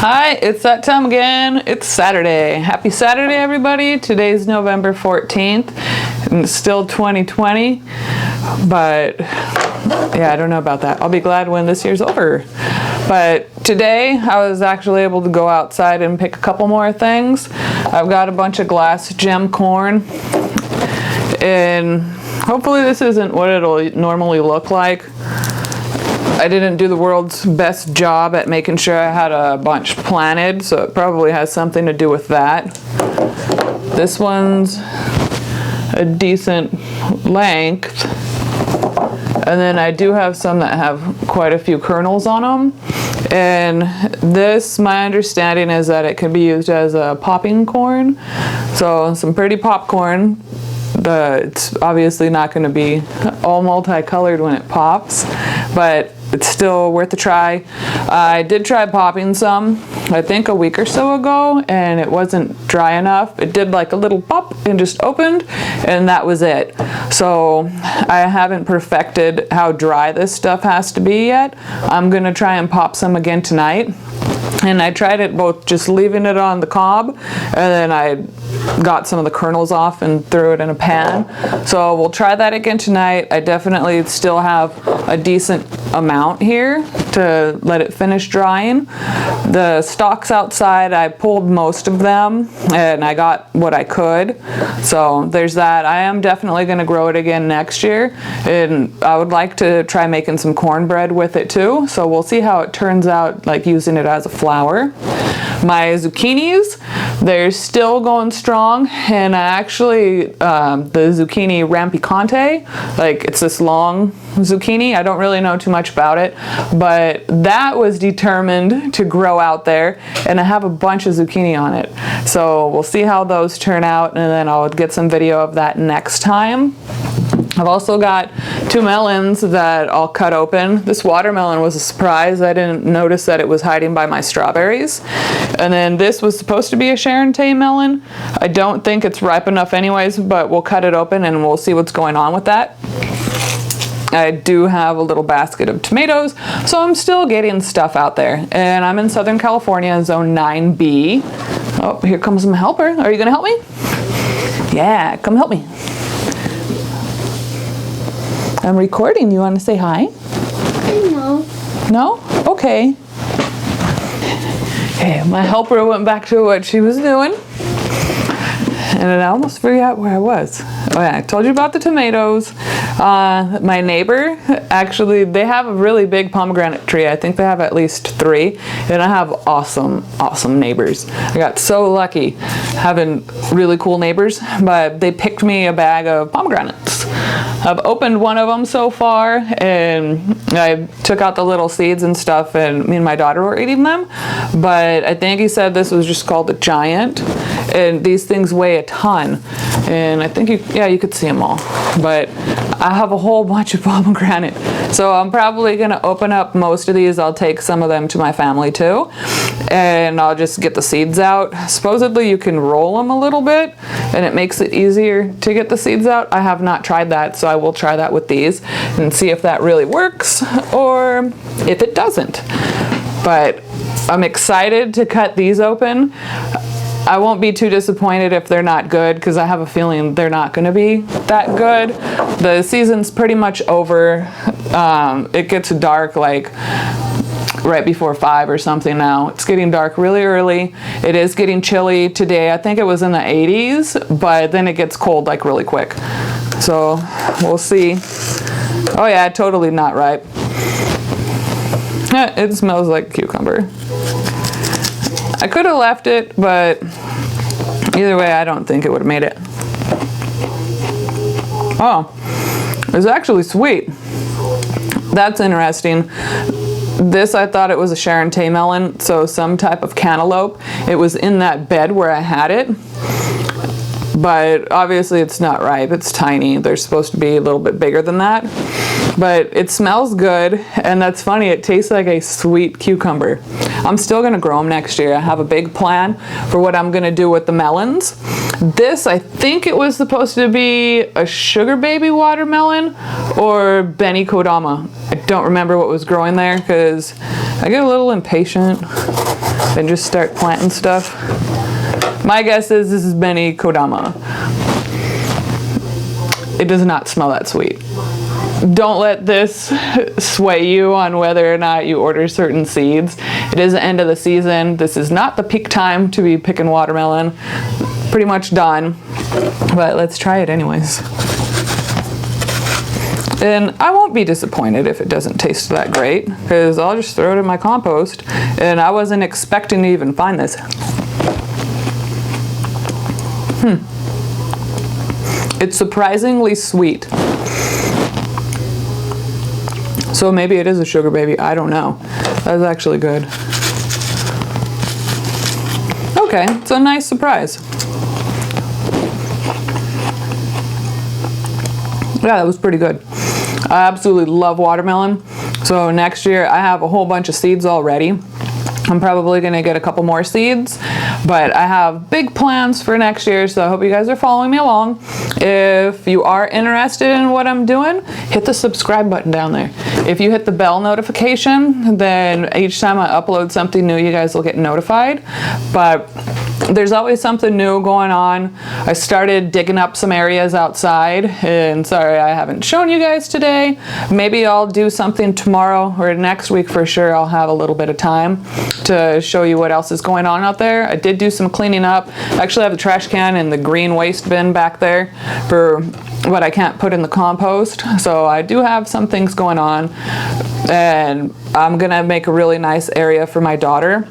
Hi, it's that time again. It's Saturday. Happy Saturday, everybody. Today's November 14th, and it's still 2020, but yeah, I don't know about that. I'll be glad when this year's over. But today, I was actually able to go outside and pick a couple more things. I've got a bunch of glass gem corn, and hopefully this isn't what it'll normally look like. I didn't do the world's best job at making sure I had a bunch planted, so it probably has something to do with that. This one's a decent length, and then I do have some that have quite a few kernels on them. And this, my understanding is that it can be used as a popping corn, so some pretty popcorn. It's obviously not going to be all multicolored when it pops, but it's still worth a try. I did try popping some, I think a week or so ago, and it wasn't dry enough. It did like a little pop and just opened, and that was it. So I haven't perfected how dry this stuff has to be yet. I'm gonna try and pop some again tonight. And I tried it both just leaving it on the cob, and then I got some of the kernels off and threw it in a pan. So we'll try that again tonight. I definitely still have a decent amount here to let it finish drying. The stalks outside, I pulled most of them and I got what I could. So there's that. I am definitely going to grow it again next year, and I would like to try making some cornbread with it too. So we'll see how it turns out, like using it as a flour. My zucchinis, they're still going strong, and I actually, the zucchini rampicante, like it's this long zucchini. I don't really know too much about it, but that was determined to grow out there, and I have a bunch of zucchini on it. So we'll see how those turn out, and then I'll get some video of that next time. I've also got 2 melons that I'll cut open. This watermelon was a surprise. I didn't notice that it was hiding by my strawberries. And then this was supposed to be a Charente melon. I don't think it's ripe enough anyways, but we'll cut it open and we'll see what's going on with that. I do have a little basket of tomatoes, so I'm still getting stuff out there. And I'm in Southern California, Zone 9B. Oh, here comes my helper. Are you gonna help me? Yeah, come help me. I'm recording. You want to say hi? No. No? Okay. Okay, my helper went back to what she was doing. And then I almost forgot where I was. Oh yeah, I told you about the tomatoes. My neighbor, actually, they have a really big pomegranate tree. I think they have at least 3. And I have awesome neighbors. I got so lucky having really cool neighbors, but they picked me a bag of pomegranates. I've opened one of them so far, and I took out the little seeds and stuff, and me and my daughter were eating them. But I think he said this was just called a giant, and these things weigh a ton. And I think you could see them all. But I have a whole bunch of pomegranate, so I'm probably gonna open up most of these. I'll take some of them to my family too, and I'll just get the seeds out. Supposedly you can roll them a little bit, and it makes it easier to get the seeds out. I have not tried that, so I will try that with these and see if that really works or if it doesn't. But I'm excited to cut these open. I won't be too disappointed if they're not good, because I have a feeling they're not going to be that good. The season's pretty much over. It gets dark like right before 5 or something now. It's getting dark really early. It is getting chilly today. I think it was in the 80s, but then it gets cold like really quick. So we'll see. Oh yeah, totally not ripe. It smells like cucumber. I could have left it, but either way, I don't think it would have made it. Oh, it's actually sweet. That's interesting. This, I thought it was a Charente melon, so some type of cantaloupe. It was in that bed where I had it, but obviously it's not ripe. It's tiny. They're supposed to be a little bit bigger than that. But it smells good, and that's funny, it tastes like a sweet cucumber. I'm still gonna grow them next year. I have a big plan for what I'm gonna do with the melons. This, I think it was supposed to be a sugar baby watermelon or Benny Kodama. I don't remember what was growing there because I get a little impatient and just start planting stuff. My guess is this is Beni Kodama. It does not smell that sweet. Don't let this sway you on whether or not you order certain seeds. It is the end of the season. This is not the peak time to be picking watermelon. Pretty much done, but let's try it anyways. And I won't be disappointed if it doesn't taste that great, because I'll just throw it in my compost, and I wasn't expecting to even find this. It's surprisingly sweet. So maybe it is a sugar baby, I don't know. That was actually good. Okay, it's a nice surprise. Yeah, that was pretty good. I absolutely love watermelon. So next year I have a whole bunch of seeds already. I'm probably gonna get a couple more seeds, but I have big plans for next year, so I hope you guys are following me along. If you are interested in what I'm doing, hit the subscribe button down there. If you hit the bell notification, then each time I upload something new, you guys will get notified. But there's always something new going on. I started digging up some areas outside, and sorry I haven't shown you guys today. Maybe I'll do something tomorrow or next week for sure. I'll have a little bit of time to show you what else is going on out there. I did do some cleaning up. I actually have the trash can and the green waste bin back there for what I can't put in the compost. So I do have some things going on, and I'm gonna make a really nice area for my daughter.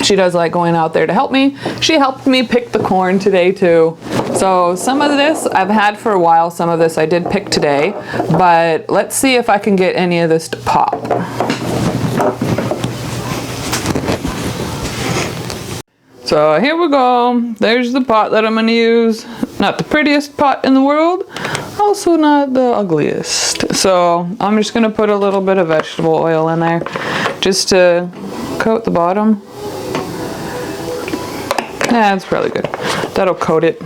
She does like going out there to help me. She helped me pick the corn today too. So some of this I've had for a while, some of this I did pick today, but let's see if I can get any of this to pop. So here we go. There's the pot that I'm gonna use. Not the prettiest pot in the world, also not the ugliest. So I'm just gonna put a little bit of vegetable oil in there just to coat the bottom. Yeah, that's probably good. That'll coat it.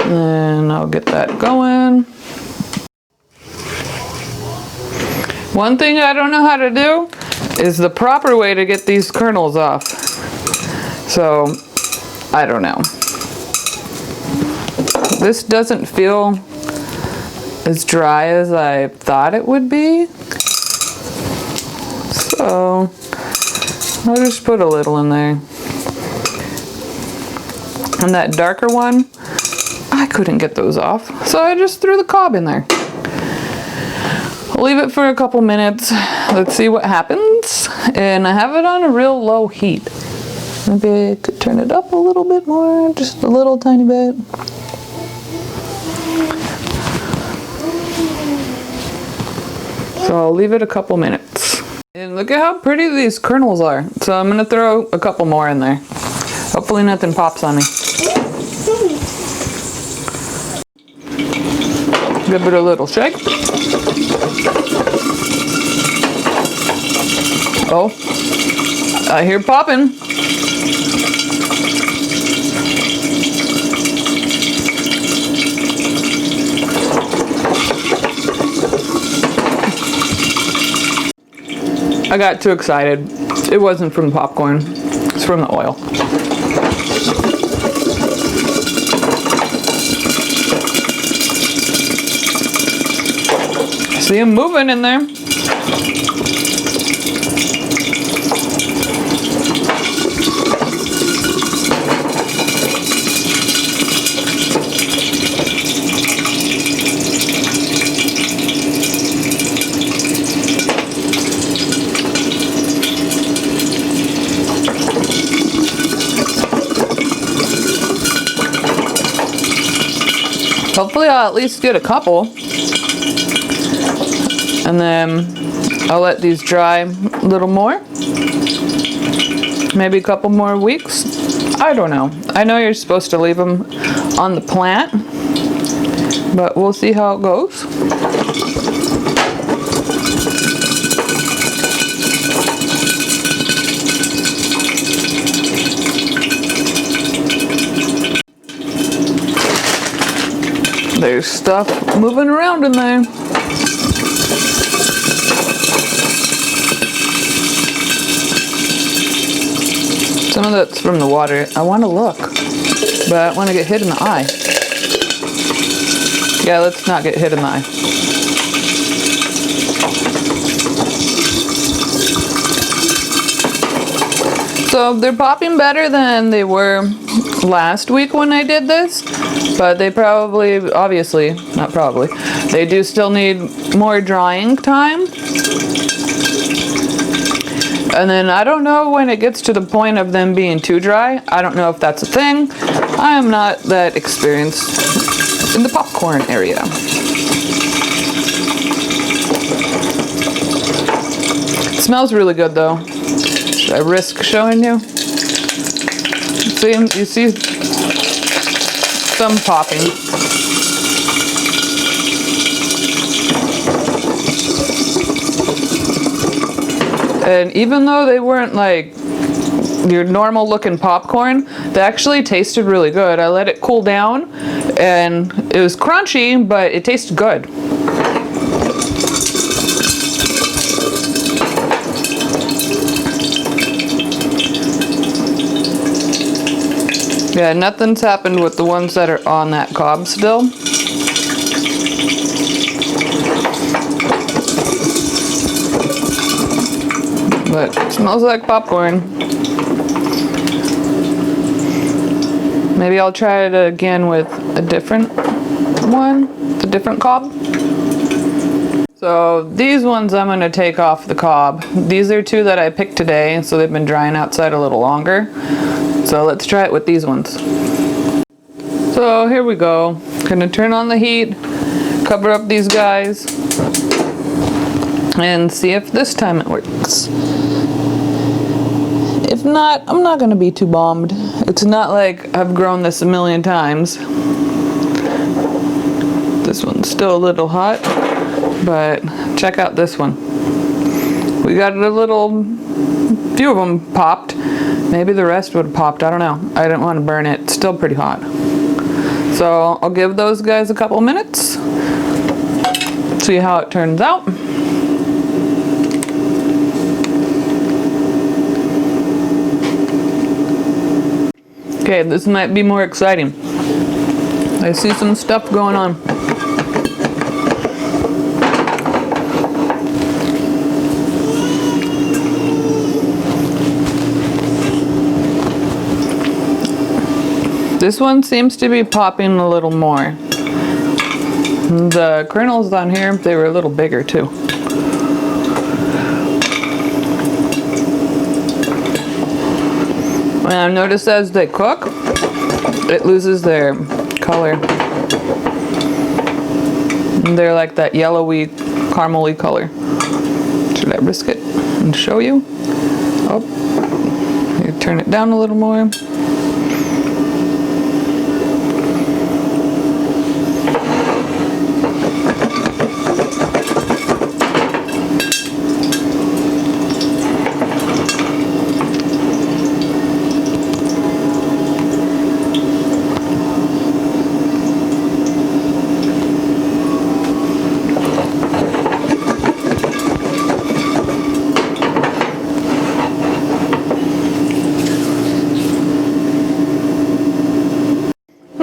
And I'll get that going. One thing I don't know how to do is the proper way to get these kernels off. So, I don't know. This doesn't feel as dry as I thought it would be. So, I'll just put a little in there. And that darker one, I couldn't get those off, so I just threw the cob in there. I'll leave it for a couple minutes. Let's see what happens. And I have it on a real low heat. Maybe I could turn it up a little bit more, just a little tiny bit. So I'll leave it a couple minutes. And look at how pretty these kernels are. So I'm gonna throw a couple more in there. Hopefully nothing pops on me. Give it a little shake. Oh, I hear popping. I got too excited. It wasn't from the popcorn, it's from the oil. See him moving in there. Hopefully I'll at least get a couple. And then I'll let these dry a little more. Maybe a couple more weeks. I don't know. I know you're supposed to leave them on the plant, but we'll see how it goes. There's stuff moving around in there. Some of that's from the water. I want to look, but I don't want to get hit in the eye. Yeah, let's not get hit in the eye. So they're popping better than they were last week when I did this, but they probably, obviously, not probably, they do still need more drying time. And then I don't know when it gets to the point of them being too dry. I don't know if that's a thing. I am not that experienced in the popcorn area. It smells really good though. Should I risk showing you? See, you see some popping. And even though they weren't like your normal looking popcorn, they actually tasted really good. I let it cool down and it was crunchy, but it tasted good. Yeah, nothing's happened with the ones that are on that cob still. But it smells like popcorn. Maybe I'll try it again with a different one, a different cob. So these ones I'm gonna take off the cob. These are two that I picked today, so they've been drying outside a little longer. So let's try it with these ones. So here we go. Gonna turn on the heat, cover up these guys, and see if this time it works. If not, I'm not gonna be too bummed. It's not like I've grown this a million times. This one's still a little hot, but check out this one. We got a little, few of them popped. Maybe the rest would have popped, I don't know. I didn't want to burn it, it's still pretty hot. So I'll give those guys a couple minutes, see how it turns out. Okay, this might be more exciting. I see some stuff going on. This one seems to be popping a little more. The kernels on here, they were a little bigger too. And I've noticed as they cook, it loses their color. And they're like that yellowy, caramely color. Should I risk it and show you? Oh, you turn it down a little more.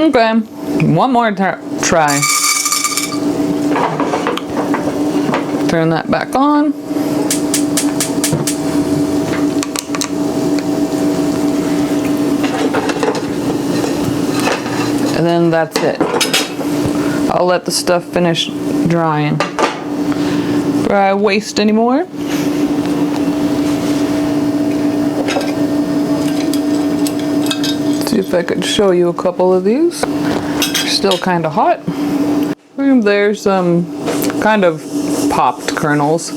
Okay, one more try. Turn that back on. And then that's it. I'll let the stuff finish drying before I waste any more. See if I could show you a couple of these. They're still kind of hot. There's some kind of popped kernels.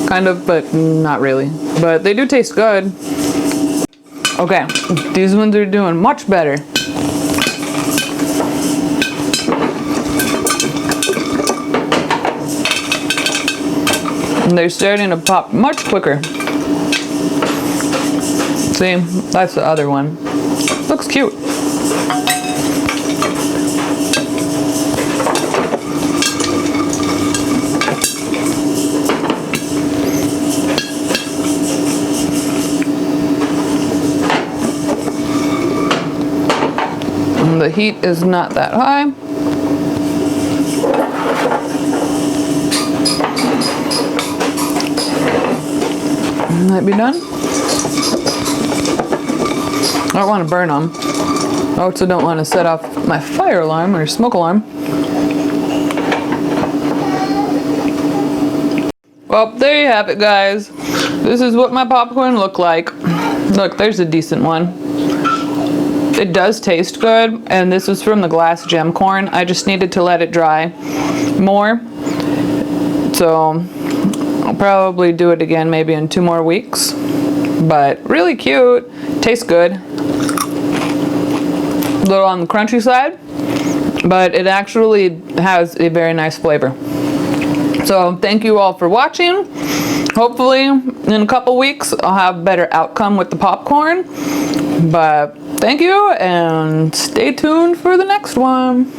Kind of, but not really. But they do taste good. Okay, these ones are doing much better. And they're starting to pop much quicker. See, that's the other one. Looks cute. The heat is not that high. Might be done. I don't want to burn them. I also don't want to set off my fire alarm or smoke alarm. Well, there you have it, guys. This is what my popcorn looked like. Look, there's a decent one. It does taste good, and this is from the glass gem corn. I just needed to let it dry more. So I'll probably do it again maybe in 2 more weeks. But really cute. Tastes good. A little on the crunchy side, but it actually has a very nice flavor. So thank you all for watching. Hopefully in a couple weeks I'll have a better outcome with the popcorn. But thank you, and stay tuned for the next one.